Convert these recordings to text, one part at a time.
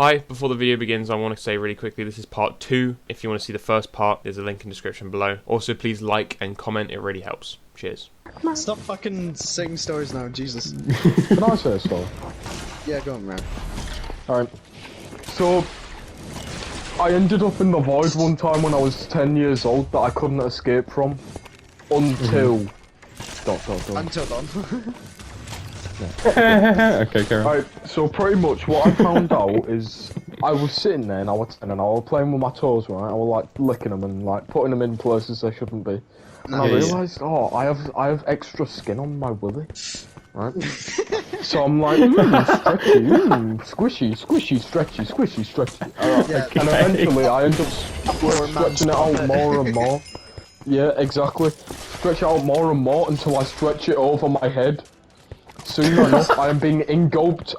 Hi, before the video begins, I want to say really quickly, this is part 2. If you want to see the first part, there's a link in the description below. Also, please like and comment, it really helps. Cheers. Stop fucking saying stories now, Jesus. Can I say a story? Yeah, go on, man. Alright. So, I ended up in the void one time when I was 10 years old that I couldn't escape from. Until... Until dawn. Okay, Karen. Alright, so pretty much what I found out is I was sitting there and I was playing with my toes, right? I was like licking them and like putting them in places they shouldn't be. And I realised, oh, I have extra skin on my willy. Right? So I'm like, stretchy, squishy, stretchy. Yeah, And eventually I end up stretching it out more and more. Yeah, exactly. Stretch it out more and more until I stretch it over my head. Soon enough, I'm being engulfed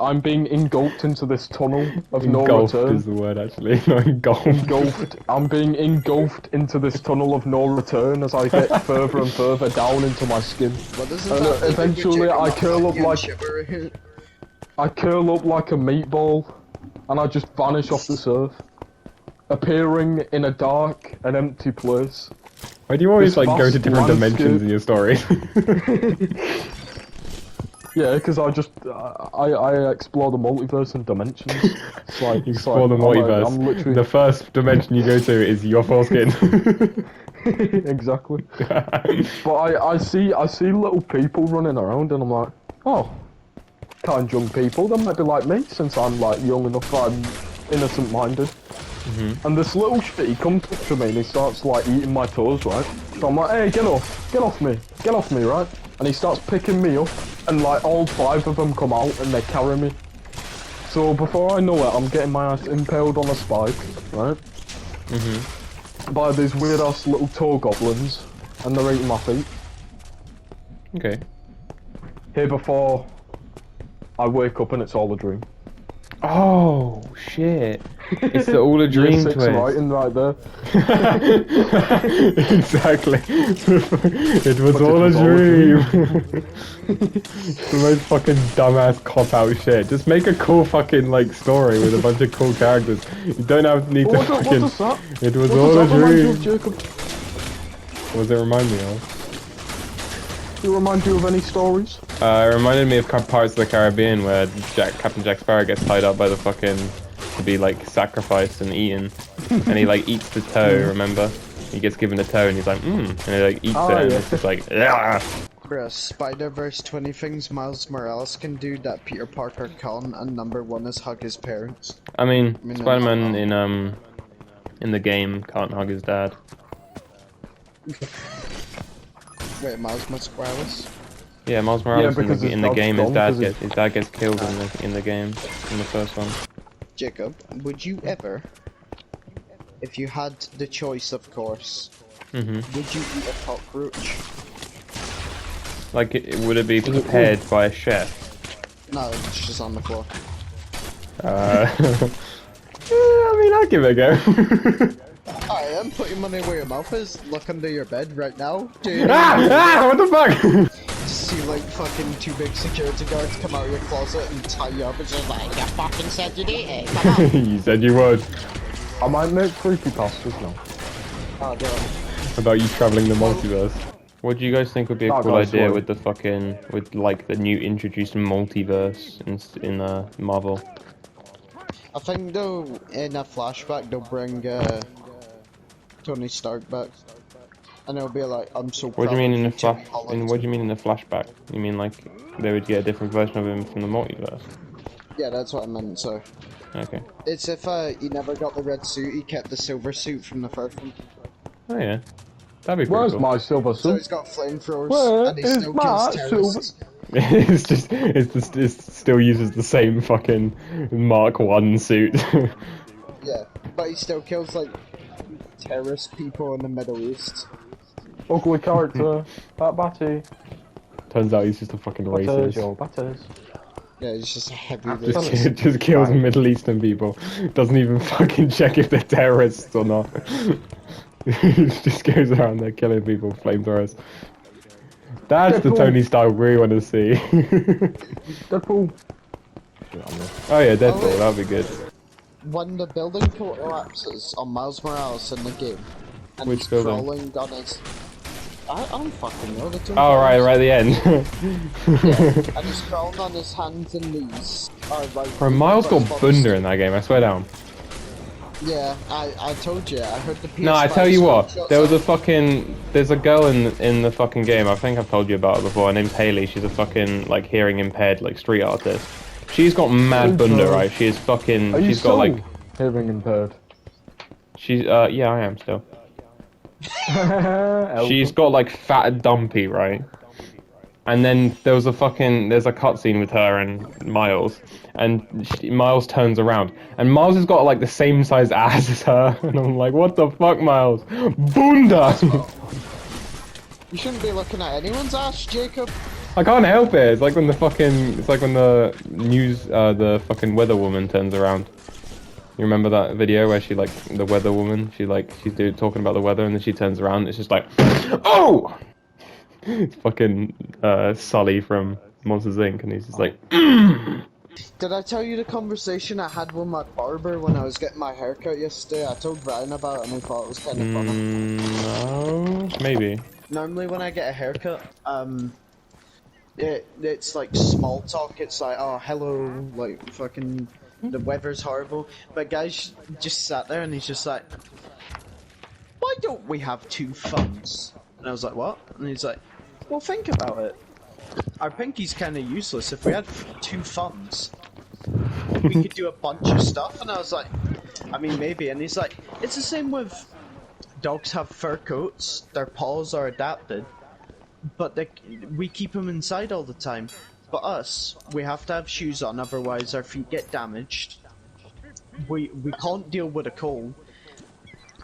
into this tunnel of no return. Is the word actually, not engulfed. I'm being engulfed into this tunnel of no return as I get further and further down into my skin. And eventually I curl up like a meatball, and I just vanish off this earth, appearing in a dark and empty place. Why do you always like go to different dimensions in your story? Yeah, because I explore the multiverse and dimensions. It's like, Explore the multiverse. I'm literally... The first dimension you go to is your foreskin. Exactly. But I see little people running around and I'm like, oh, kind young people. They might be like me since I'm like young enough that I'm innocent-minded. And this little shit, he comes up to me and he starts like eating my toes, right? So I'm like, hey, get off me, right? And he starts picking me up, and like all 5 of them come out and they carry me. So before I know it, I'm getting my ass impaled on a spike, right? By these weird ass little toe goblins, and they're eating my feet. Okay. Here before I wake up and it's all a dream. Oh shit! It's the all a dream twist. Writing right there. Exactly. It was all a dream. The most fucking dumbass cop out shit. Just make a cool fucking like story with a bunch of cool characters. You don't need to fucking. What does that? It was what all a does that remind you dream. of, Jacob? What does it remind me of? Do it remind you of any stories? It reminded me of Pirates of the Caribbean where Captain Jack Sparrow gets tied up by the fucking to be like sacrificed and eaten, and he like eats the toe. Remember? He gets given the toe and he's like, and he like eats it, and it's just like, yeah. Bruh, Spider-Verse 20 things Miles Morales can do that Peter Parker can't, and #1 is hug his parents. I mean Spider-Man in the game can't hug his dad. Wait, Miles Morales? Yeah, Miles Morales in the game, his dad gets killed in the game, in the first one. Jacob, would you ever, if you had the choice, of course, would you eat a cockroach? Like, would it be prepared by a chef? No, it's just on the floor. I mean, I'll give it a go. I am putting money where your mouth is. Look under your bed right now. Dude, what the fuck? see like fucking 2 big security guards come out of your closet and tie you up and just like, you fucking said you'd eat it, come on. You said you would. I might make creepypastas now. Oh, damn. About you traveling the multiverse. What do you guys think would be a cool idea with the fucking, with like the new introduced multiverse in Marvel? I think though, in a flashback, they'll bring Tony Stark back. And it'll be like, I'm so proud. What do you mean in the what do you mean in the flashback? You mean like they would get a different version of him from the multiverse? Yeah, that's what I meant, so. Okay. It's if he never got the red suit, he kept the silver suit from the first one. Oh yeah. That'd be pretty Where's cool. my silver So suit? he's got flamethrowers, and he still kills terrorists. it still uses the same fucking Mark 1 suit. Yeah, but he still kills like terrorist people in the Middle East. Ugly character, that batty. Turns out he's just a fucking racist. Yeah, he's just a heavy racist. Just kills Middle Eastern people. Doesn't even fucking check if they're terrorists or not. Just goes around there killing people with flamethrowers. That's the Tony Stark we want to see. Deadpool. Oh yeah, Deadpool, that'd be good. when the building collapses on Miles Morales in the game, and Which he's building? crawling on his... I don't fucking know. The Twin Oh, right Towers. at the end. Yeah, and he's crawling on his hands and knees. Or, like, Bro, Miles got like, bunda in that game, I swear down. Yeah, I told you. I heard the PS5 No, I tell you what, screenshots there was a of- fucking, there's a girl in the fucking game, I think I've told you about her before, her name's Hayley, she's a fucking, like, hearing impaired, like, street artist. She's got mad bunda, right? She is fucking, Are you she's got, still like, hearing impaired? she's, yeah, I am still. She's got, like, fat dumpy, right? And then there's a cutscene with her and Miles, and Miles turns around, and Miles has got like the same size ass as her, and I'm like, what the fuck, Miles? Bunda! You shouldn't be looking at anyone's ass, Jacob. I can't help it. It's like when the news, the fucking weather woman turns around. You remember that video where she like the weather woman? She's talking about the weather, and then she turns around. And it's just like, oh. It's fucking Sully from Monsters Inc. and he's just like, Did I tell you the conversation I had with my barber when I was getting my haircut yesterday? I told Ryan about it and he thought it was kind of funny. no, maybe. Normally when I get a haircut, it's like small talk. It's like, oh, hello, like fucking the weather's horrible. But guys just sat there and he's just like, why don't we have two thumbs? And I was like, what? And he's like, well, think about it. Our pinky's kind of useless. If we had two thumbs, we could do a bunch of stuff. And I was like, I mean, maybe. And he's like, it's the same with dogs have fur coats. Their paws are adapted, but we keep them inside all the time. But us, we have to have shoes on, otherwise our feet get damaged. We can't deal with a cold.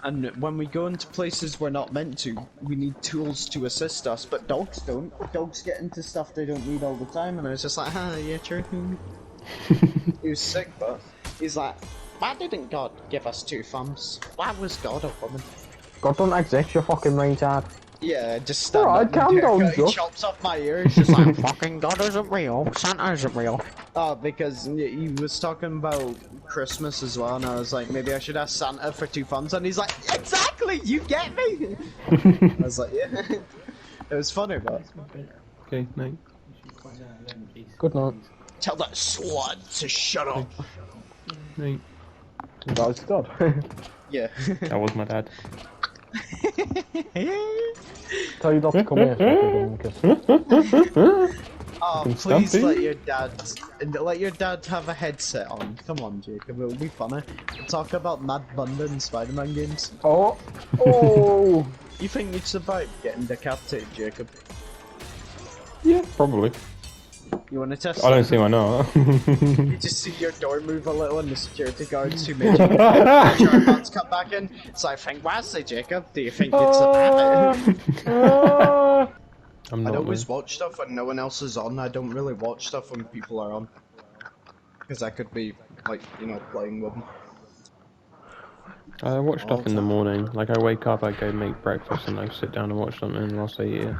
And when we go into places we're not meant to, we need tools to assist us, but dogs don't. Dogs get into stuff they don't need all the time, and I was just like, yeah, true. He was sick, but he's like, why didn't God give us two thumbs? Why was God a woman? God don't exist, you fucking retard. Yeah, just stand Alright, up calm and down, he Joe. chops off my ear, he's just like, fucking God isn't real, Santa isn't real. Oh, because he was talking about Christmas as well, and I was like, maybe I should ask Santa for two thumbs, and he's like, exactly, you get me! I was like, yeah. It was funny, but... Okay, night. Good night. Tell that slut to shut up! Night. That's good. Yeah. That was my dad. Tell you not to come here so I can give him a kiss. Oh, please let your dad have a headset on. Come on, Jacob, it'll be funny. We'll talk about Mad Bunda in Spider-Man games. Oh! Oh! You think you'd survive getting decapitated, Jacob? Yeah, probably. You wanna test I don't it? see why not. You just see your door move a little and the security guards who made your hands come back in. So I think, Wesley, Jacob, do you think you'd survive it? I'm I'd not. always watch stuff when no one else is on. I don't really watch stuff when people are on. Because I could be, like, you know, playing with them. I watch stuff in the morning. Like I wake up, I go make breakfast, and I sit down and watch something whilst I eat it.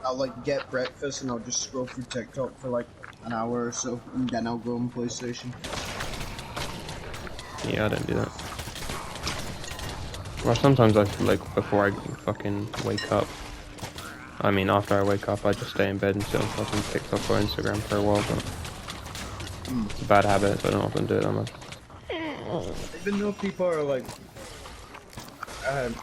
I'll, like, get breakfast and I'll just scroll through TikTok for, like, an hour or so. And then I'll go on PlayStation. Yeah, I don't do that. Well, sometimes I like before I fucking wake up. I mean, after I wake up, I just stay in bed and sit on fucking TikTok or Instagram for a while. But it's a bad habit, so I don't often do it that much. Even though people are like,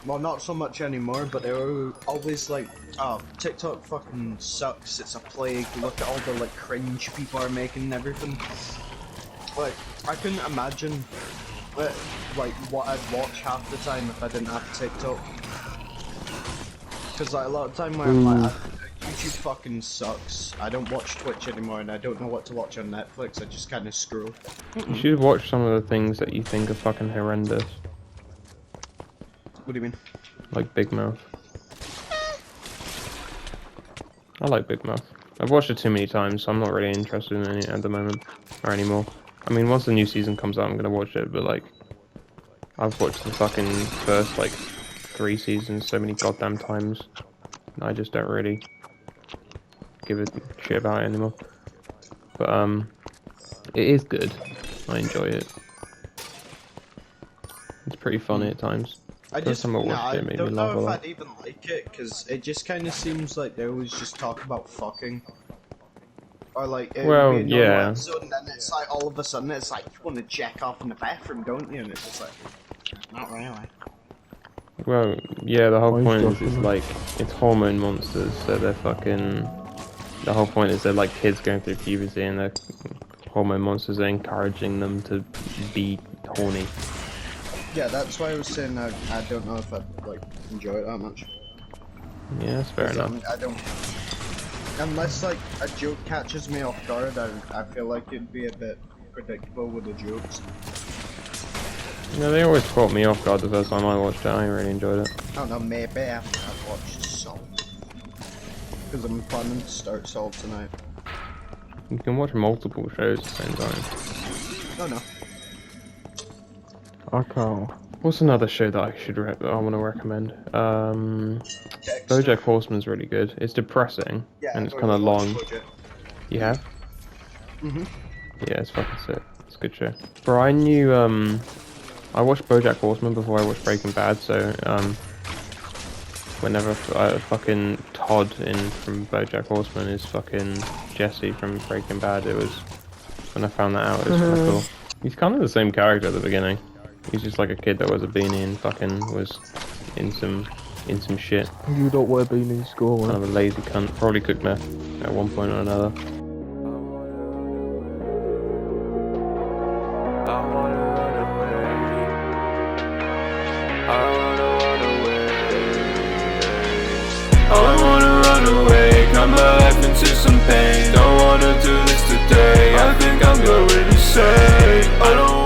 well, not so much anymore, but they were always like, oh, TikTok fucking sucks, it's a plague, look at all the like cringe people are making and everything. Like, I couldn't imagine like what I'd watch half the time if I didn't have TikTok. Because like a lot of time where I'm like, YouTube fucking sucks, I don't watch Twitch anymore and I don't know what to watch on Netflix, I just kind of scroll. You should watch some of the things that you think are fucking horrendous. What do you mean? Like Big Mouth. I like Big Mouth. I've watched it too many times, so I'm not really interested in it at the moment, or anymore. I mean, once the new season comes out, I'm gonna watch it, but like, I've watched the fucking first, like, 3 seasons so many goddamn times, and I just don't really give a shit about it anymore. But, it is good. I enjoy it. pretty funny at times. I First time I watched it, it made me don't laugh a know if lot. I'd even like it, because it just kind of seems like they always just talk about fucking. Or like, it Well, would be a normal yeah. episode, and then it's like, all of a sudden, it's like, you want to jack off in the bathroom, don't you? And it's just like, not really. Well, yeah, the whole Why is point is Josh it's in like, it's hormone monsters, so they're fucking... The whole point is they're like kids going through puberty and they're hormone monsters are encouraging them to be horny. Yeah, that's why I was saying I don't know if I'd, like, enjoy it that much. Yeah, that's fair 'Cause, enough. I don't... Unless, like, a joke catches me off guard, I feel like it'd be a bit predictable with the jokes. No, they always caught me off guard the first time I watched it. I really enjoyed it. I don't know, maybe after I've watched Salt. Because I'm planning to start Salt tonight. You can watch multiple shows at the same time. No, no. Okay. What's another show that I want to recommend? BoJack Horseman's really good. It's depressing and it's kind of long. You have? Mhm. Yeah, it's fucking sick. It's a good show. Bro, I watched BoJack Horseman before I watched Breaking Bad, so whenever fucking Todd from BoJack Horseman is fucking Jesse from Breaking Bad, it was when I found that out. It was kind of cool. He's kind of the same character at the beginning. He's just like a kid that wears a beanie and fucking was in some shit. You don't wear beanies in school, Kind of a lazy cunt. Probably cooked meth at one point or another. I wanna run away, cut my life into some pain. Don't wanna do this today, I think I'm going insane. I don't